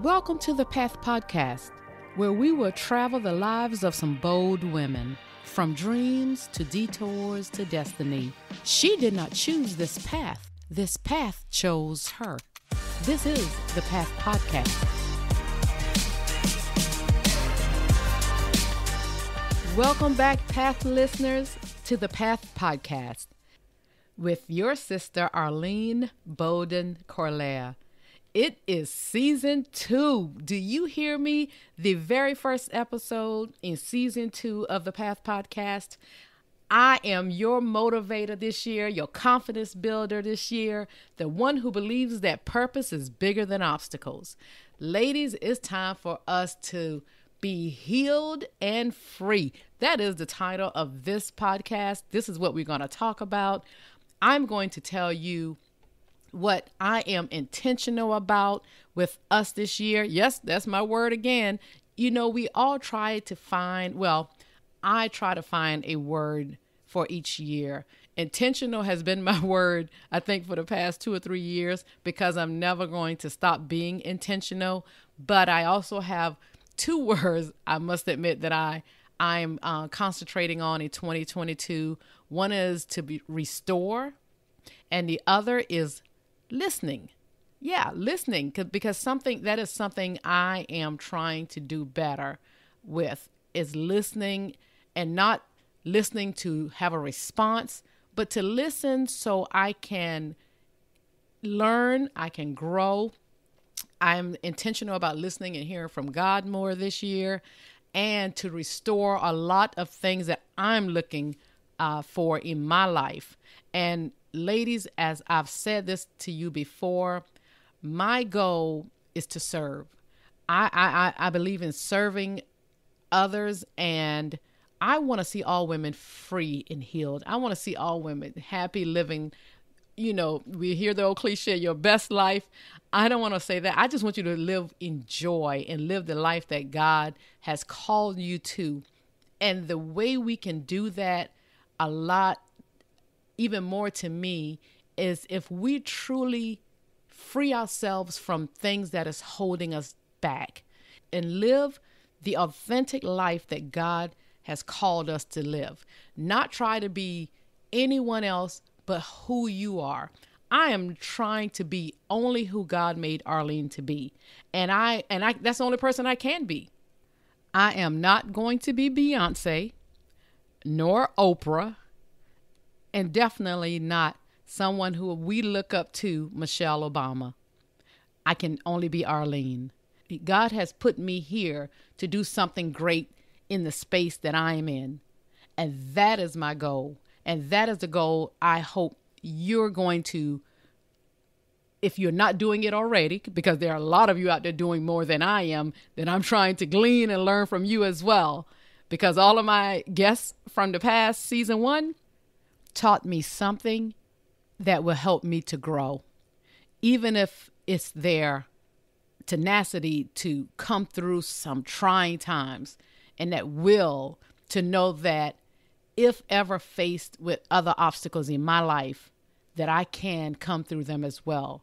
Welcome to the Path Podcast, where we will travel the lives of some bold women, from dreams to detours to destiny. She did not choose this path. This path chose her. This is the Path Podcast. Welcome back, Path listeners, to the Path Podcast with your sister, Arlene Bowden Corlea. It is season 2. Do you hear me? The very first episode in season 2 of the Path Podcast. I am your motivator this year, your confidence builder this year, the one who believes that purpose is bigger than obstacles. Ladies, it's time for us to be healed and free. That is the title of this podcast. This is what we're going to talk about. I'm going to tell you what I am intentional about with us this year. Yes, that's my word again. You know, we all try to find, I try to find a word for each year. Intentional has been my word, I think, for the past 2 or 3 years, because I'm never going to stop being intentional. But I also have 2 words, I must admit, that I'm concentrating on in 2022. One is to restore, and the other is listening. Yeah, listening, because something I am trying to do better with is listening, and not listening to have a response, but to listen so I can learn, I can grow. I'm intentional about listening and hearing from God more this year, and to restore a lot of things that I'm looking for in my life. And ladies, as I've said this to you before, my goal is to serve. I believe in serving others, and I want to see all women free and healed. I want to see all women happy, living, you know, we hear the old cliche, your best life. I don't want to say that. I just want you to live in joy and live the life that God has called you to. And the way we can do that a lot, even more to me, is if we truly free ourselves from things that is holding us back and live the authentic life that God has called us to live. Not try to be anyone else but who you are. I am trying to be only who God made Arlene to be. And I that's the only person I can be. I am not going to be Beyonce, nor Oprah, and definitely not someone who we look up to, Michelle Obama. I can only be Arlene. God has put me here to do something great in the space that I am in. And that is my goal. And that is the goal I hope you're going to, if you're not doing it already, because there are a lot of you out there doing more than I am, then I'm trying to glean and learn from you as well. Because all of my guests from the past season 1 taught me something that will help me to grow. Even if it's their tenacity to come through some trying times, and that will to know that if ever faced with other obstacles in my life, that I can come through them as well.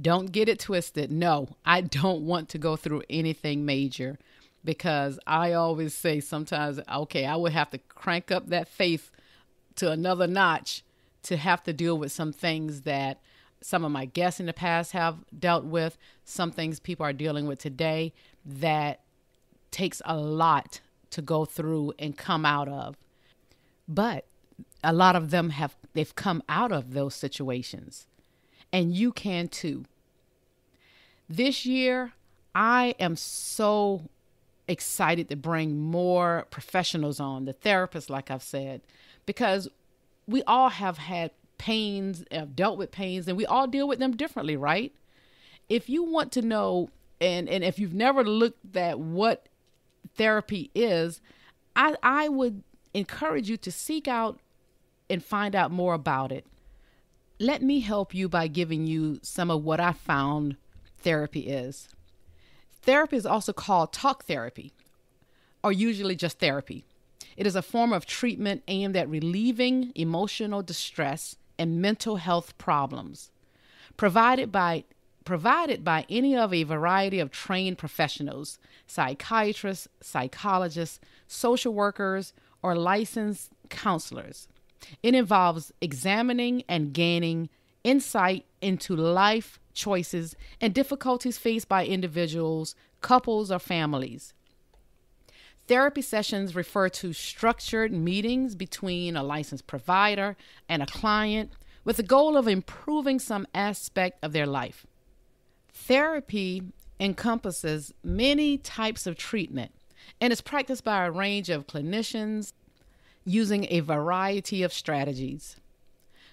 Don't get it twisted. No, I don't want to go through anything major, because I always say sometimes, okay, I would have to crank up that faith to another notch to have to deal with some things that some of my guests in the past have dealt with, some things people are dealing with today that takes a lot to go through and come out of. But a lot of them they've come out of those situations, and you can too. This year, I am so excited to bring more professionals on, the therapists, like I've said, because we all have had pains, have dealt with pains, and we all deal with them differently, right? If you want to know, and if you've never looked at what therapy is, I would encourage you to seek out and find out more about it. Let me help you by giving you some of what I found therapy is. Therapy is also called talk therapy, or usually just therapy. It is a form of treatment aimed at relieving emotional distress and mental health problems, provided by provided by any of a variety of trained professionals, psychiatrists, psychologists, social workers, or licensed counselors. It involves examining and gaining insight into life choices and difficulties faced by individuals, couples, or families. Therapy sessions refer to structured meetings between a licensed provider and a client with the goal of improving some aspect of their life. Therapy encompasses many types of treatment and is practiced by a range of clinicians using a variety of strategies.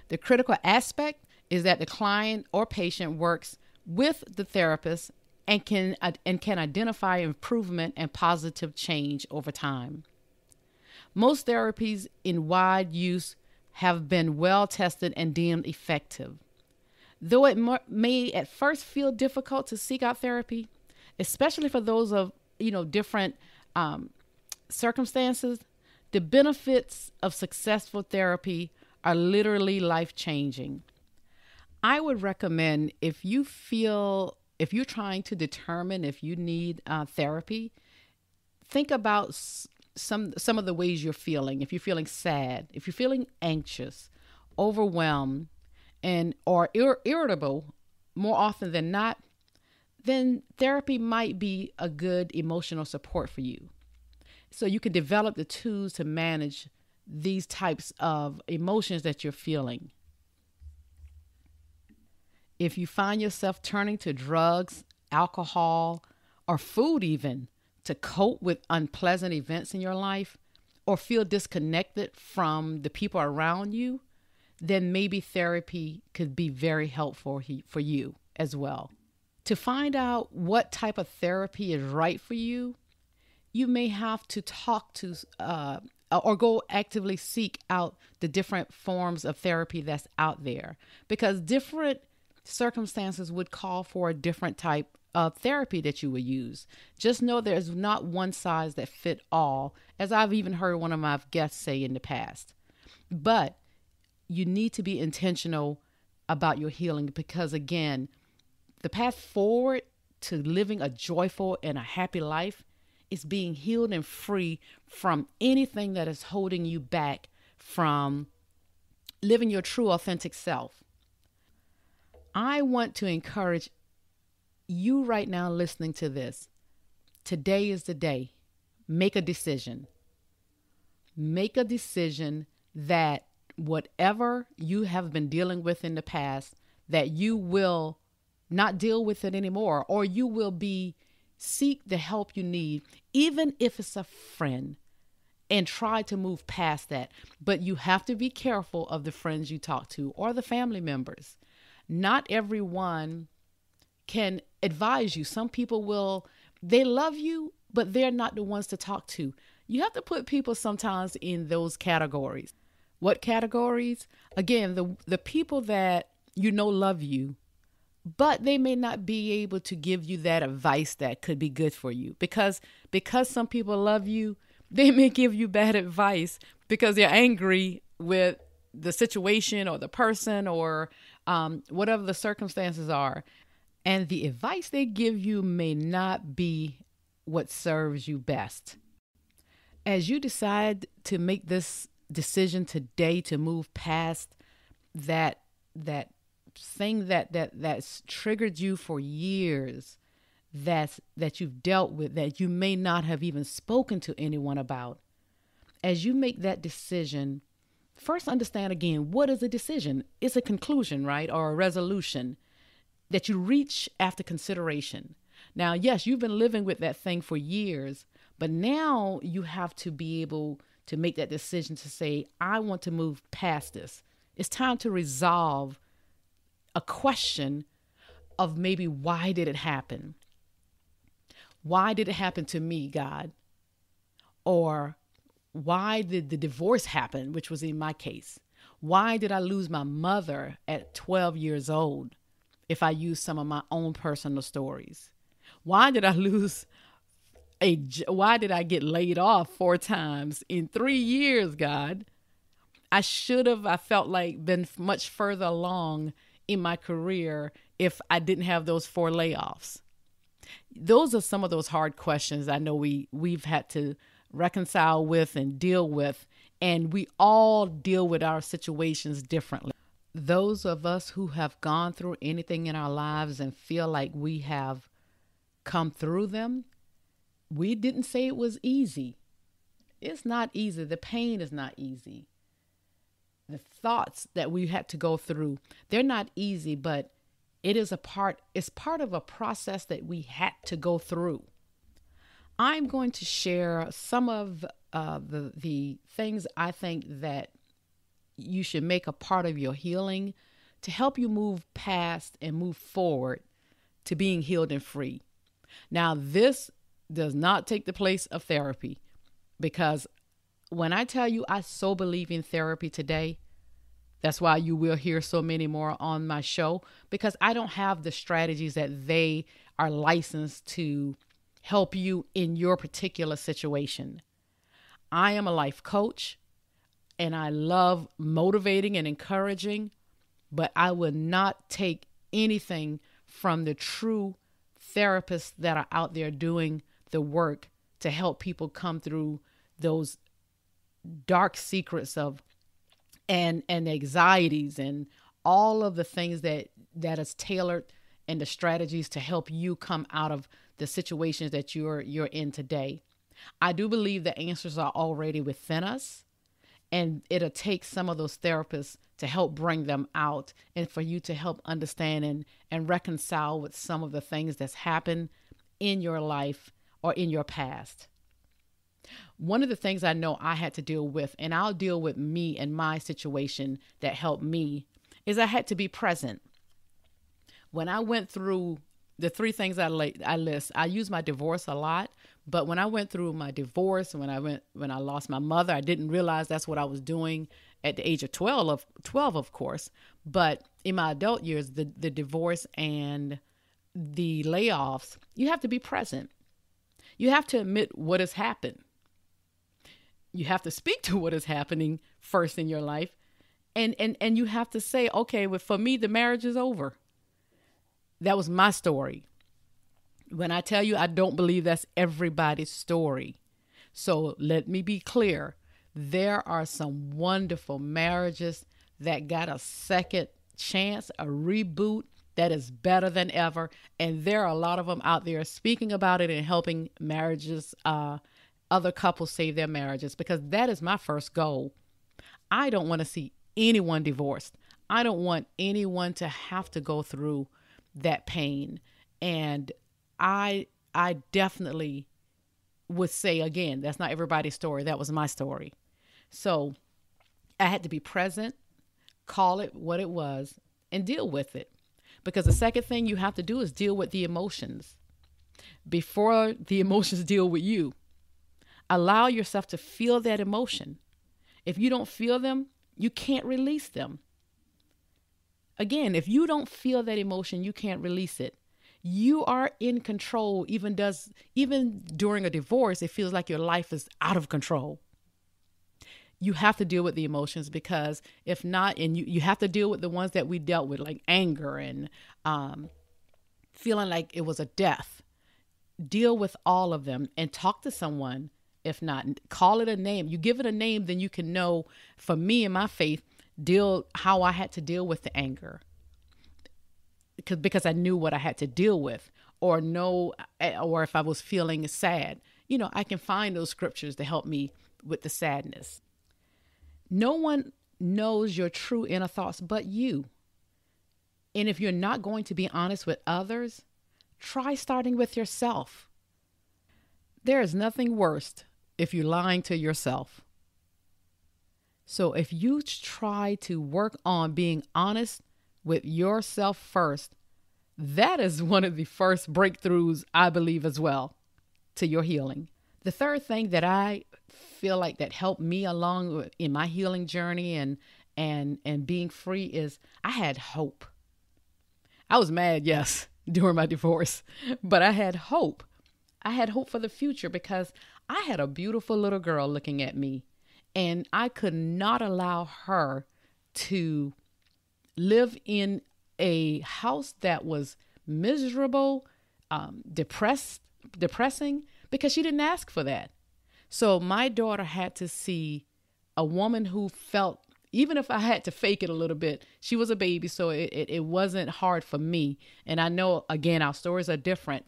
The critical aspect is that the client or patient works with the therapist and can identify improvement and positive change over time. Most therapies in wide use have been well tested and deemed effective. Though it may at first feel difficult to seek out therapy, especially for those of different circumstances, the benefits of successful therapy are literally life-changing. I would recommend if you're trying to determine if you need therapy, think about some of the ways you're feeling. If you're feeling sad, if you're feeling anxious, overwhelmed, or irritable more often than not, then therapy might be a good emotional support for you. So you can develop the tools to manage these types of emotions that you're feeling. If you find yourself turning to drugs, alcohol, or food even to cope with unpleasant events in your life, or feel disconnected from the people around you, then maybe therapy could be very helpful for you as well. To find out what type of therapy is right for you, you may have to talk to or go actively seek out the different forms of therapy that's out there, because different circumstances would call for a different type of therapy that you would use. Just know there's not one size that fit all, as I've even heard one of my guests say in the past. But you need to be intentional about your healing, because again, the path forward to living a joyful and a happy life is being healed and free from anything that is holding you back from living your true, authentic self. I want to encourage you right now listening to this. Today is the day. Make a decision. Make a decision that whatever you have been dealing with in the past, that you will not deal with it anymore, or you will seek the help you need, even if it's a friend, and try to move past that. But you have to be careful of the friends you talk to or the family members. Not everyone can advise you. Some people they love you, but they're not the ones to talk to. You have to put people sometimes in those categories. What categories? Again, the people that love you, but they may not be able to give you that advice that could be good for you. Because some people love you, they may give you bad advice because they're angry with the situation or the person or whatever the circumstances are. And the advice they give you may not be what serves you best. As you decide to make this decision today to move past that thing that's triggered you for years, that you've dealt with, that you may not have even spoken to anyone about, as you make that decision, first understand again, what is a decision? It's a conclusion, right? Or a resolution that you reach after consideration. Now, yes, you've been living with that thing for years, but now you have to be able to make that decision to say, I want to move past this. It's time to resolve a question of maybe, why did it happen? Why did it happen to me, God? Or why did the divorce happen, which was in my case? Why did I lose my mother at 12 years old, if I use some of my own personal stories? Why did I get laid off 4 times in 3 years, God? I felt like been much further along in my career if I didn't have those 4 layoffs? Those are some of those hard questions I know we've had to reconcile with and deal with, and we all deal with our situations differently. Those of us who have gone through anything in our lives and feel like we have come through them, we didn't say it was easy. It's not easy. The pain is not easy. The thoughts that we had to go through, they're not easy, but it's part of a process that we had to go through. I'm going to share some of the things I think that you should make a part of your healing to help you move past and move forward to being healed and free. Now, this does not take the place of therapy, because when I tell you I so believe in therapy today, that's why you will hear so many more on my show, because I don't have the strategies that they are licensed to help you in your particular situation. I am a life coach, and I love motivating and encouraging, but I will not take anything from the true therapists that are out there doing the work to help people come through those dark secrets of and anxieties and all of the things that is tailored and the strategies to help you come out of the situations that you're in today. I do believe the answers are already within us, and it'll take some of those therapists to help bring them out and for you to help understand and reconcile with some of the things that's happened in your life or in your past. One of the things I know I had to deal with, and I'll deal with me and my situation that helped me, is I had to be present. When I went through the 3 things I list, I use my divorce a lot, but when I went through my divorce, when I lost my mother, I didn't realize that's what I was doing at the age of 12, of course. But in my adult years, the divorce and the layoffs, you have to be present. You have to admit what has happened. You have to speak to what is happening first in your life. And you have to say, okay, well, for me, the marriage is over. That was my story. When I tell you, I don't believe that's everybody's story. So let me be clear. There are some wonderful marriages that got a second chance, a reboot that is better than ever. And there are a lot of them out there speaking about it and helping marriages, other couples save their marriages, because that is my first goal. I don't want to see anyone divorced. I don't want anyone to have to go through that pain. And I definitely would say, again, that's not everybody's story. That was my story. So I had to be present, call it what it was, and deal with it. Because the second thing you have to do is deal with the emotions before the emotions deal with you. Allow yourself to feel that emotion. If you don't feel them, you can't release them. Again, if you don't feel that emotion, you can't release it. You are in control. Even during a divorce, it feels like your life is out of control. You have to deal with the emotions, because if not, and you have to deal with the ones that we dealt with, like anger and feeling like it was a death. Deal with all of them and talk to someone. If not, call it a name. You give it a name, then you can know, for me and my faith, how I had to deal with the anger. Because I knew what I had to deal with, or if I was feeling sad, I can find those scriptures to help me with the sadness. No one knows your true inner thoughts but you. And if you're not going to be honest with others, try starting with yourself. There is nothing worse if you're lying to yourself. So if you try to work on being honest with yourself first, that is one of the first breakthroughs, I believe, as well, to your healing. The third thing that I feel like that helped me along in my healing journey and being free is I had hope. I was mad, yes, during my divorce, but I had hope. I had hope for the future because I had a beautiful little girl looking at me, and I could not allow her to live in a house that was miserable, depressing, because she didn't ask for that. So my daughter had to see a woman who felt, even if I had to fake it a little bit, she was a baby, so it wasn't hard for me. And I know, again, our stories are different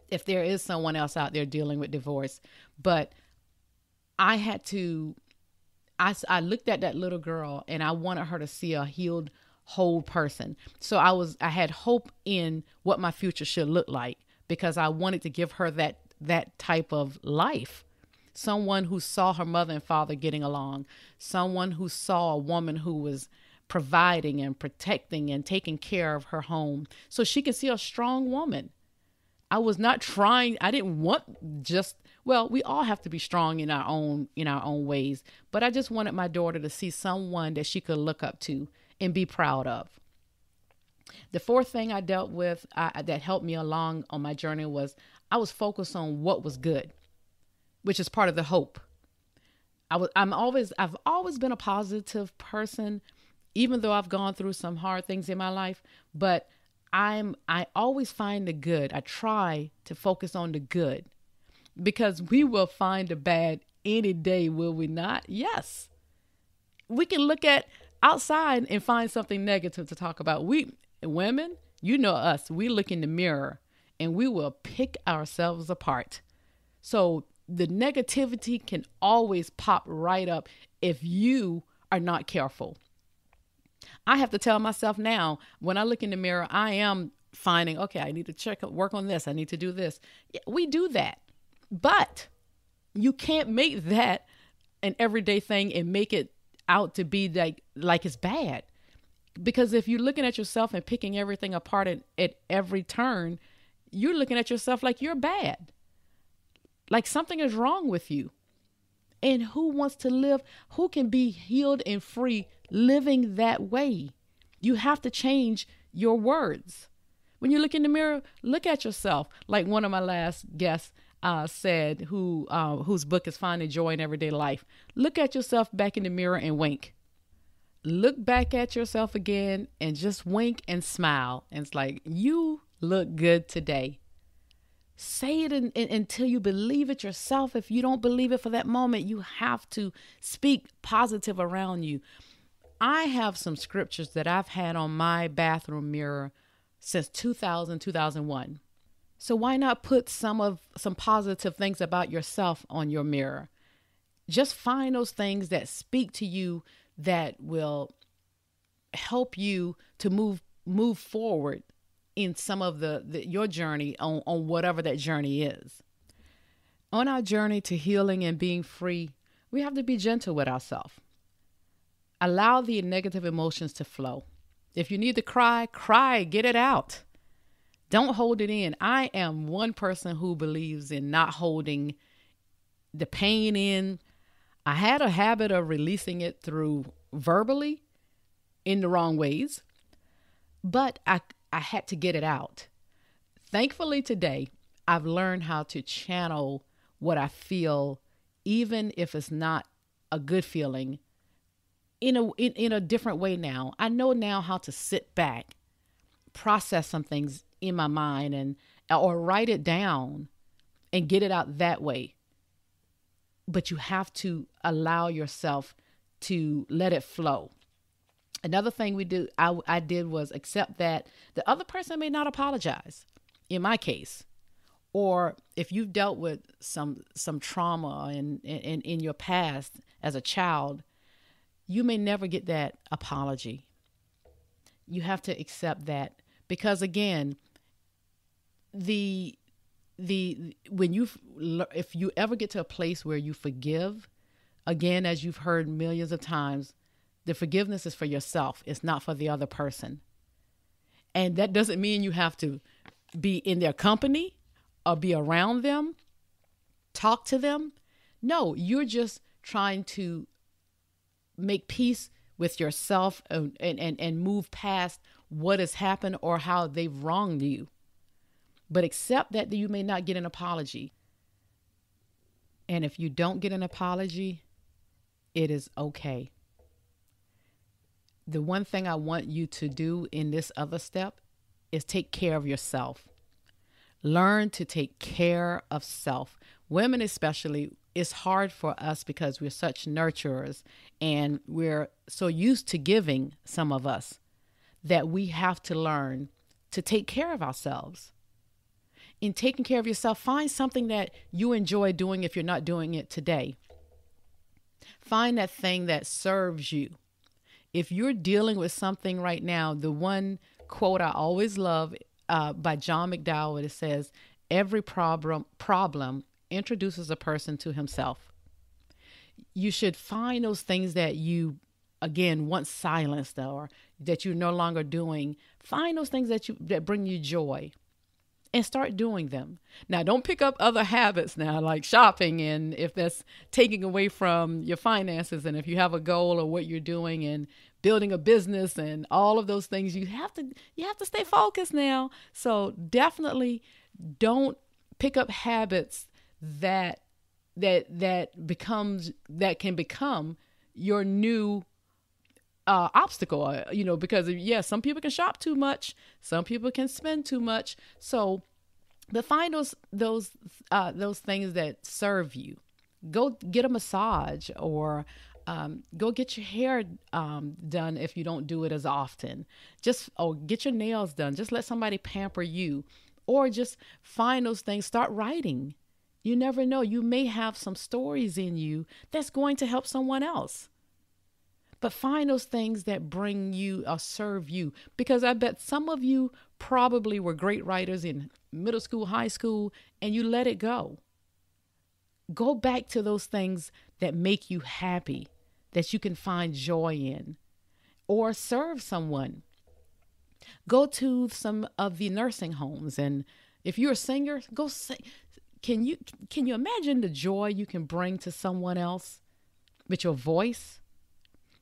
if there is someone else out there dealing with divorce. But I had to, I looked at that little girl and I wanted her to see a healed, whole person. So I had hope in what my future should look like, because I wanted to give her that type of life. Someone who saw her mother and father getting along, someone who saw a woman who was providing and protecting and taking care of her home, so she could see a strong woman. I was not trying, I didn't want just, well, we all have to be strong in our own ways, but I just wanted my daughter to see someone that she could look up to and be proud of. The fourth thing I dealt with that helped me along on my journey was I was focused on what was good, which is part of the hope. I've always been a positive person, even though I've gone through some hard things in my life, but I always find the good. I try to focus on the good, because we will find the bad any day, will we not? Yes. We can look at outside and find something negative to talk about. We women, you know us, we look in the mirror and we will pick ourselves apart. So the negativity can always pop right up if you are not careful. I have to tell myself now, when I look in the mirror, I am finding, okay, I need to work on this. I need to do this. Yeah, we do that. But you can't make that an everyday thing and make it out to be like it's bad. Because if you're looking at yourself and picking everything apart at every turn, you're looking at yourself like you're bad. Like something is wrong with you. And who wants to live? Who can be healed and free living that way? You have to change your words. When you look in the mirror, look at yourself. Like one of my last guests said, whose book is Finding Joy in Everyday Life. Look at yourself back in the mirror and wink. Look back at yourself again and just wink and smile. And it's like, you look good today. Say it until you believe it yourself. If you don't believe it for that moment, you have to speak positive around you. I have some scriptures that I've had on my bathroom mirror since 2001. So why not put some positive things about yourself on your mirror? Just find those things that speak to you, that will help you to move forward in some of your journey on whatever that journey is. On our journey to healing and being free, we have to be gentle with ourselves. Allow the negative emotions to flow. If you need to cry, get it out. Don't hold it in. I am one person who believes in not holding the pain in. I had a habit of releasing it through verbally in the wrong ways, but I had to get it out. Thankfully today, I've learned how to channel what I feel, even if it's not a good feeling, in a different way now. I know now how to sit back, process some things in my mind or write it down and get it out that way. But you have to allow yourself to let it flow. Another thing I did was accept that the other person may not apologize in my case. Or if you've dealt with some trauma in your past as a child, you may never get that apology. You have to accept that, because again, if you ever get to a place where you forgive, again, as you've heard millions of times, the forgiveness is for yourself. It's not for the other person. And that doesn't mean you have to be in their company or be around them, talk to them. No, you're just trying to make peace with yourself and move past what has happened or how they've wronged you. But accept that you may not get an apology. And if you don't get an apology, it is okay. the one thing I want you to do in this other step is take care of yourself. Learn to take care of self. Women especially, it's hard for us because we're such nurturers and we're so used to giving, some of us, that we have to learn to take care of ourselves. In taking care of yourself, find something that you enjoy doing if you're not doing it today. Find that thing that serves you. If you're dealing with something right now, the one quote I always love by John McDowell, it says, every problem introduces a person to himself. You should find those things that you, again, once silenced or that you're no longer doing. Find those things that bring you joy and start doing them. Now, don't pick up other habits now, like shopping, and if that's taking away from your finances, and if you have a goal or what you're doing and building a business and all of those things, you have to stay focused now. So definitely don't pick up habits that can become your new obstacle, because yes, some people can shop too much, some people can spend too much. So, but find those things that serve you. Go get a massage, or go get your hair done if you don't do it as often. Get your nails done. Just let somebody pamper you, or just find those things. Start writing. You never know. You may have some stories in you that's going to help someone else. But find those things that bring you or serve you, because I bet some of you probably were great writers in middle school, high school, and you let it go. Go back to those things that make you happy, that you can find joy in, or serve someone. Go to some of the nursing homes, and if you're a singer, go sing. Can you imagine the joy you can bring to someone else with your voice?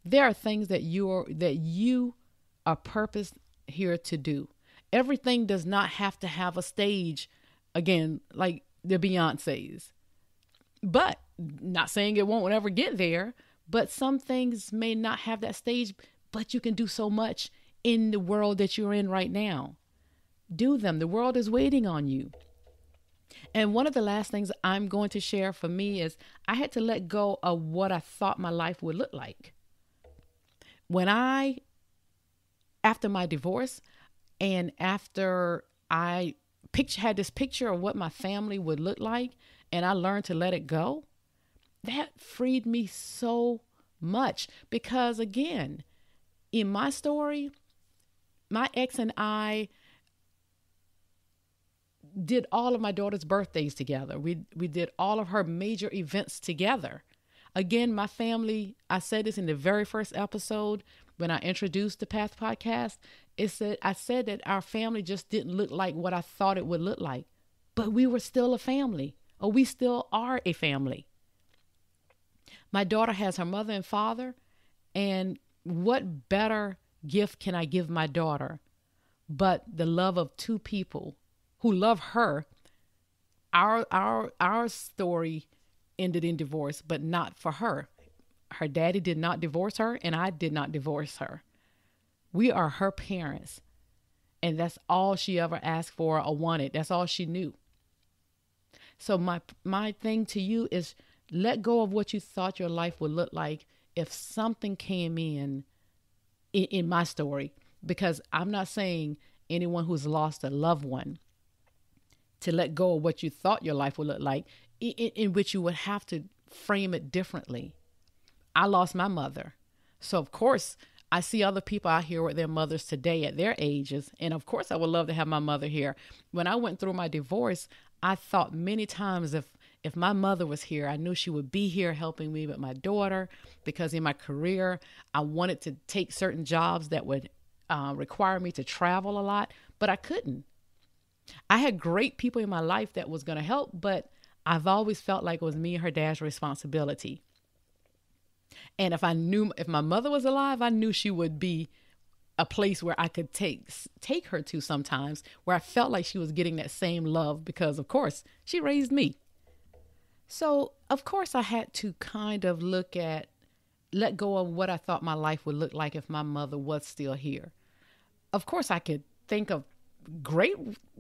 There are things that you are purposed here to do. Everything does not have to have a stage, again, like the Beyoncés. But not saying it won't ever get there, but some things may not have that stage, but you can do so much in the world that you're in right now. Do them. The world is waiting on you. And one of the last things I'm going to share for me is I had to let go of what I thought my life would look like. After my divorce, and after I had this picture of what my family would look like, and I learned to let it go, that freed me so much. Because again, in my story, my ex and I did all of my daughter's birthdays together. We did all of her major events together. Again, my family, I said this in the very first episode when I introduced the Path Podcast, I said that our family just didn't look like what I thought it would look like, but we were still a family, or we still are a family. My daughter has her mother and father, and what better gift can I give my daughter but the love of two people who love her? Our story ended in divorce, but not for her. Her daddy did not divorce her, and I did not divorce her. We are her parents, and that's all she ever asked for or wanted. That's all she knew. So my thing to you is let go of what you thought your life would look like if something came in my story, because I'm not saying anyone who's lost a loved one to let go of what you thought your life would look like, in which you would have to frame it differently. I lost my mother. So of course, I see other people out here with their mothers today at their ages. And of course, I would love to have my mother here. When I went through my divorce, I thought many times if my mother was here, I knew she would be here helping me with my daughter, because in my career, I wanted to take certain jobs that would require me to travel a lot, but I couldn't. I had great people in my life that was going to help, but I've always felt like it was me and her dad's responsibility. And if my mother was alive, I knew she would be a place where I could take her to sometimes, where I felt like she was getting that same love, because of course she raised me. So of course I had to kind of look at let go of what I thought my life would look like if my mother was still here. Of course, I could think of great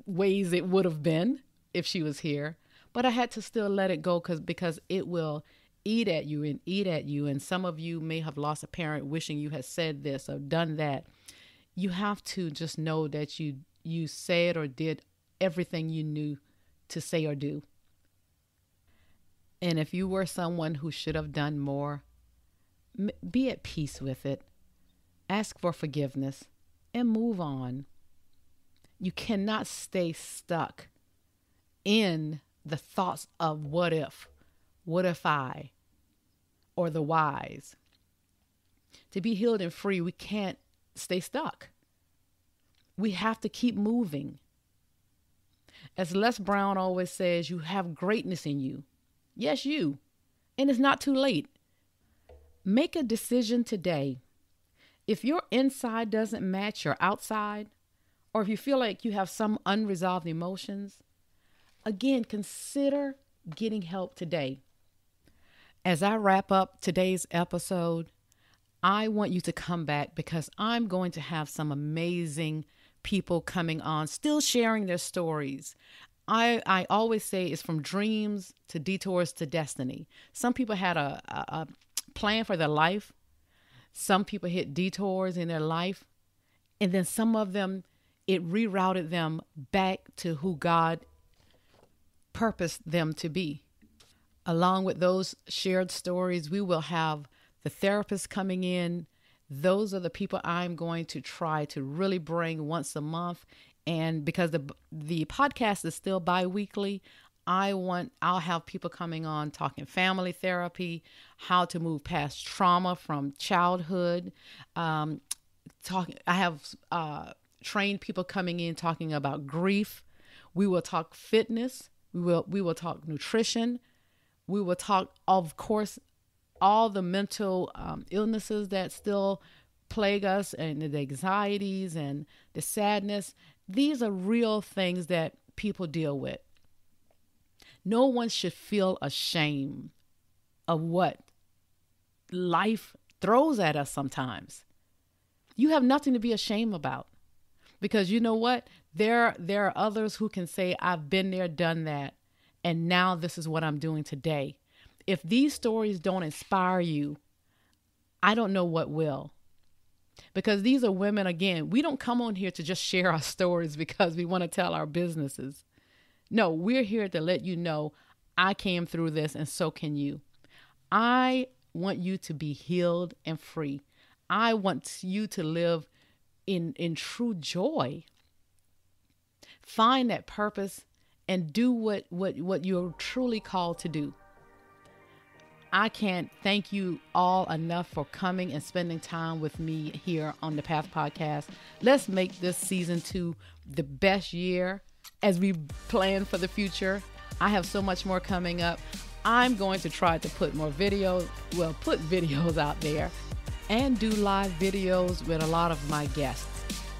ways it would have been if she was here, but I had to still let it go because it will eat at you and eat at you. And some of you may have lost a parent wishing you had said this or done that. You have to just know that you said or did everything you knew to say or do. And if you were someone who should have done more, be at peace with it. Ask for forgiveness and move on. You cannot stay stuck in the thoughts of what if I, or the whys. To be healed and free, we can't stay stuck. We have to keep moving. As Les Brown always says, you have greatness in you. Yes, you. And it's not too late. Make a decision today. If your inside doesn't match your outside, or if you feel like you have some unresolved emotions, again, consider getting help today. As I wrap up today's episode, I want you to come back because I'm going to have some amazing people coming on, still sharing their stories. I always say it's from dreams to detours to destiny. Some people had a plan for their life. Some people hit detours in their life. And then some of them, it rerouted them back to who God purposed them to be. Along with those shared stories, we will have the therapists coming in. Those are the people I'm going to try to really bring once a month. And because the podcast is still bi-weekly, I'll have people coming on talking family therapy, how to move past trauma from childhood. I have trained people coming in talking about grief. We will talk fitness. We will talk nutrition. We will talk, of course, all the mental illnesses that still plague us, and the anxieties and the sadness. These are real things that people deal with. No one should feel ashamed of what life throws at us sometimes. You have nothing to be ashamed about, because you know what? There are others who can say, I've been there, done that, and now this is what I'm doing today. If these stories don't inspire you, I don't know what will. Because these are women, again, we don't come on here to just share our stories because we want to tell our businesses. No, we're here to let you know I came through this and so can you. I want you to be healed and free. I want you to live in true joy. Find that purpose and do what you're truly called to do. I can't thank you all enough for coming and spending time with me here on the Path Podcast. Let's make this season 2 the best year as we plan for the future. I have so much more coming up. I'm going to try to put videos out there and do live videos with a lot of my guests.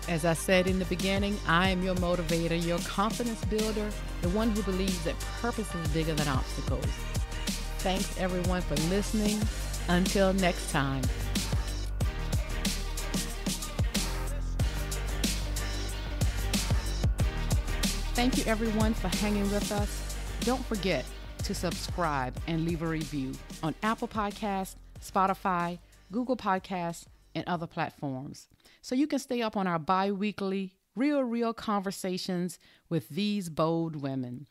As I said in the beginning, I am your motivator, your confidence builder, the one who believes that purpose is bigger than obstacles. Thanks everyone for listening. Until next time. Thank you everyone for hanging with us. Don't forget to subscribe and leave a review on Apple Podcasts, Spotify, Google Podcasts, and other platforms, so you can stay up on our bi-weekly real conversations with these bold women.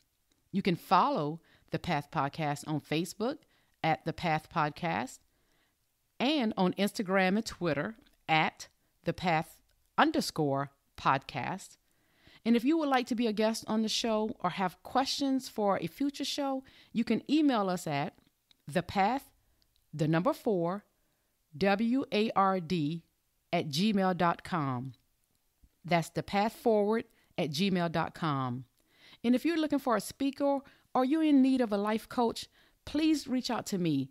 You can follow The Path Podcast on Facebook at The Path Podcast, and on Instagram and Twitter at The Path_podcast. And if you would like to be a guest on the show or have questions for a future show, you can email us at thepath4ward@gmail.com. That's thepathforward@gmail.com. And if you're looking for a speaker or you're in need of a life coach, please reach out to me.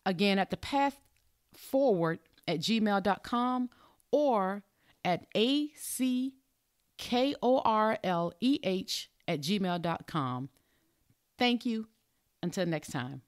Again, at thepathforward@gmail.com or at ACKORLEH@gmail.com. Thank you. Until next time.